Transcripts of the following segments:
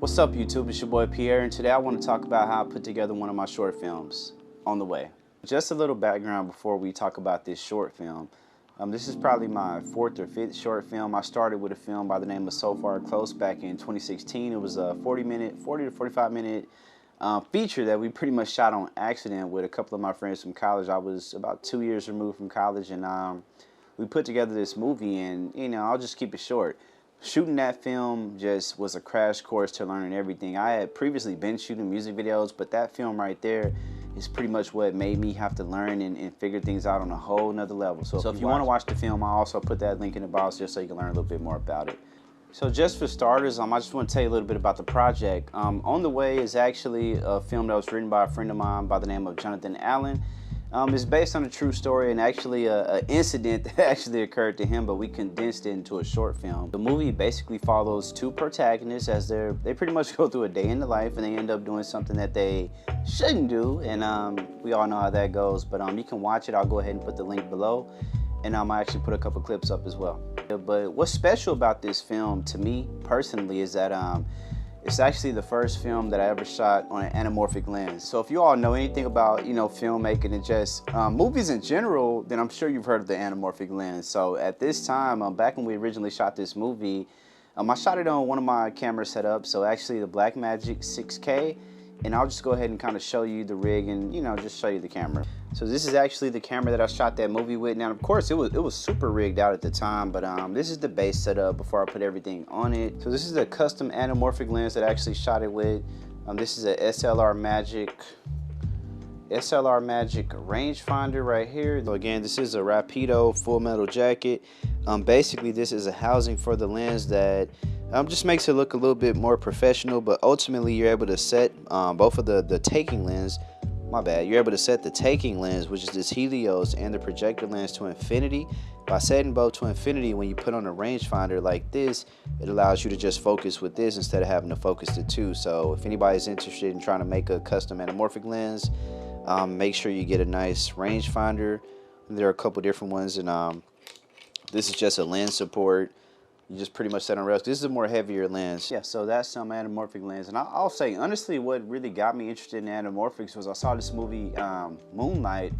What's up YouTube, it's your boy Pierre, and today I want to talk about how I put together one of my short films, On the Way. Just a little background before we talk about this short film. This is probably my 4th or 5th short film. I started with a film by the name of So Far Close back in 2016. It was a 40 to 45 minute feature that we pretty much shot on accident with a couple of my friends from college. I was about 2 years removed from college, and we put together this movie, and I'll just keep it short. Shooting that film just was a crash course to learning everything. I had previously been shooting music videos, but that film right there is pretty much what made me have to learn and figure things out on a whole nother level. So if you want to watch the film, I'll also put that link in the box just so you can learn a little bit more about it. So just for starters, I just want to tell you a little bit about the project. On the Way is actually a film that was written by a friend of mine by the name of Jonathan Allen. It's based on a true story and actually an incident that actually occurred to him, but we condensed it into a short film. The movie basically follows two protagonists as they pretty much go through a day in the life, and they end up doing something that they shouldn't do, and we all know how that goes. But you can watch it. I'll go ahead and put the link below, and I actually put a couple clips up as well. But what's special about this film to me personally is that it's actually the first film that I ever shot on an anamorphic lens. So if you all know anything about, filmmaking and just movies in general, then I'm sure you've heard of the anamorphic lens. So at this time, back when we originally shot this movie, I shot it on one of my camera setups, so actually the Blackmagic 6K, and I'll just go ahead and kind of show you the rig and, just show you the camera. So this is actually the camera that I shot that movie with. Now, of course, it was super rigged out at the time, but this is the base setup before I put everything on it. So this is a custom anamorphic lens that I actually shot it with. This is a SLR Magic Rangefinder right here. So again, this is a Rapido full metal jacket. Basically, this is a housing for the lens that just makes it look a little bit more professional, but ultimately you're able to set both of the taking lens. You're able to set the taking lens, which is this Helios, and the projector lens to infinity. By setting both to infinity, when you put on a rangefinder like this, it allows you to just focus with this instead of having to focus the two. So if anybody's interested in trying to make a custom anamorphic lens, make sure you get a nice rangefinder. There are a couple different ones, and this is just a lens support. You just pretty much set on rails. This is a more heavier lens. Yeah, so that's some anamorphic lens. And I'll say, honestly, what really got me interested in anamorphics was I saw this movie, Moonlight,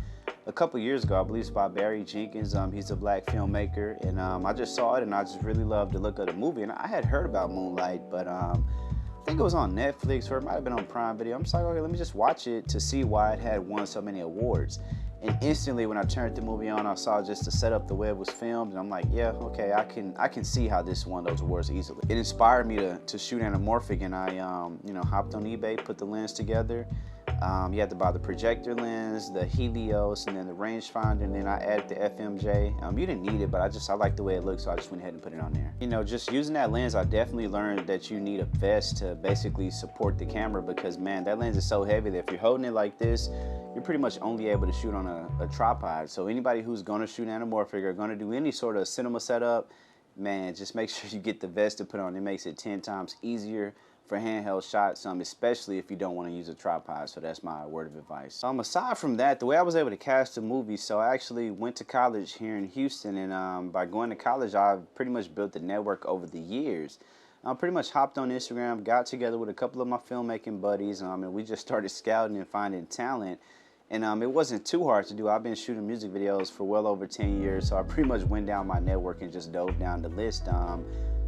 a couple years ago. I believe it's by Barry Jenkins. He's a black filmmaker. And I just saw it, and I just really loved the look of the movie. And I had heard about Moonlight, but I think it was on Netflix, or it might have been on Prime Video. I'm just like, okay, let me just watch it to see why it had won so many awards. And instantly, when I turned the movie on, I saw just the setup, the way it was filmed, and I'm like, yeah, okay, I can see how this won those awards easily. It inspired me to shoot anamorphic, and I, hopped on eBay, put the lens together. You had to buy the projector lens, the Helios, and then the rangefinder, and then I added the FMJ. You didn't need it, but I liked the way it looked, so I just went ahead and put it on there. Just using that lens, I definitely learned that you need a vest to basically support the camera, because man, that lens is so heavy that if you're holding it like this, you're pretty much only able to shoot on a tripod. So anybody who's gonna shoot anamorphic or gonna do any sort of cinema setup, man, just make sure you get the vest to put on. It makes it 10 times easier for handheld shots, especially if you don't want to use a tripod. So that's my word of advice. Aside from that, the way I was able to cast the movie, so I actually went to college here in Houston, and by going to college, I've pretty much built the network over the years. I pretty much hopped on Instagram, got together with a couple of my filmmaking buddies, and we just started scouting and finding talent. And it wasn't too hard to do. I've been shooting music videos for well over 10 years, so I pretty much went down my network and just dove down the list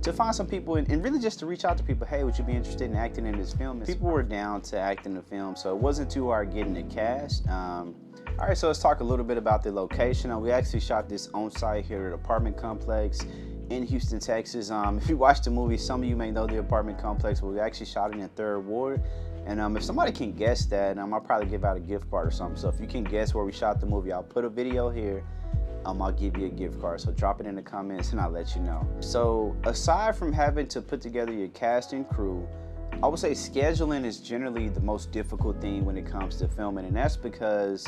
to find some people and really just to reach out to people. Hey, would you be interested in acting in this film? And people were down to act in the film, so it wasn't too hard getting the cast. All right, so let's talk a little bit about the location. We actually shot this on site here at an apartment complex in Houston, Texas. If you watch the movie, some of you may know the apartment complex, but we actually shot it in 3rd Ward. And if somebody can guess that, I'll probably give out a gift card or something. So if you can guess where we shot the movie, I'll put a video here. I'll give you a gift card. So drop it in the comments and I'll let you know. So aside from having to put together your cast and crew, I would say scheduling is generally the most difficult thing when it comes to filming. And that's because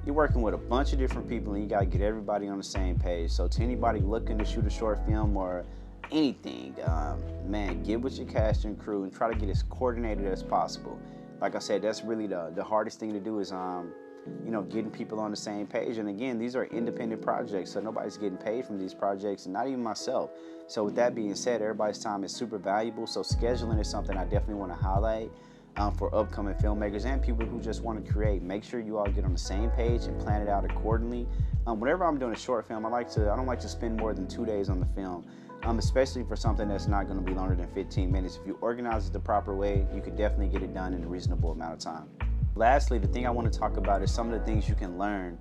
you're working with a bunch of different people and you gotta get everybody on the same page. So to anybody looking to shoot a short film or anything, man, get with your cast and crew and try to get as coordinated as possible. Like I said, that's really the hardest thing to do is you know, getting people on the same page. And again, these are independent projects, so nobody's getting paid from these projects, and not even myself. So with that being said, everybody's time is super valuable. So scheduling is something I definitely want to highlight for upcoming filmmakers and people who just want to create. Make sure you all get on the same page and plan it out accordingly. Whenever I'm doing a short film, I don't like to spend more than 2 days on the film, especially for something that's not going to be longer than 15 minutes. If you organize it the proper way, you could definitely get it done in a reasonable amount of time. Lastly, the thing I want to talk about is some of the things you can learn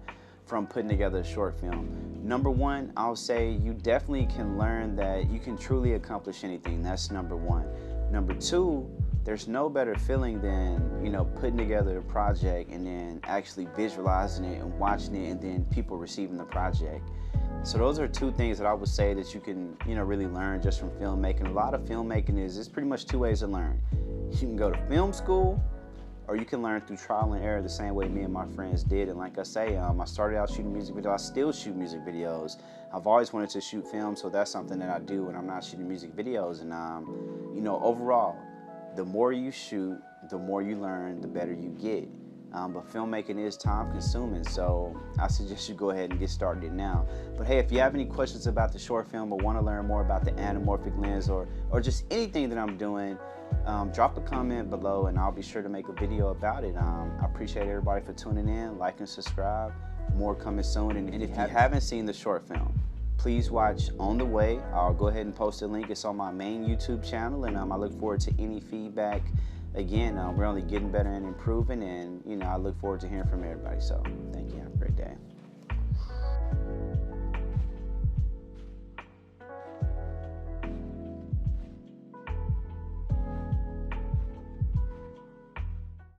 from putting together a short film. Number one, I'll say you definitely can learn that you can truly accomplish anything. That's number one. Number two, there's no better feeling than, you know, putting together a project and then actually visualizing it and watching it and then people receiving the project. So those are two things that I would say that you can, you know, really learn just from filmmaking. A lot of filmmaking is pretty much two ways to learn. You can go to film school, or you can learn through trial and error the same way me and my friends did. And like I say, I started out shooting music videos. I still shoot music videos. I've always wanted to shoot film, so that's something that I do when I'm not shooting music videos. And you know, overall, the more you shoot, the more you learn, the better you get. But filmmaking is time consuming, so I suggest you go ahead and get started now. But hey, if you have any questions about the short film or want to learn more about the anamorphic lens or just anything that I'm doing, drop a comment below and I'll be sure to make a video about it. I appreciate everybody for tuning in. Like and subscribe. More coming soon. And if you haven't seen the short film, please watch On the Way. I'll go ahead and post a link. It's on my main YouTube channel, and I look forward to any feedback. Again, we're only getting better and improving, and you know, I look forward to hearing from everybody. So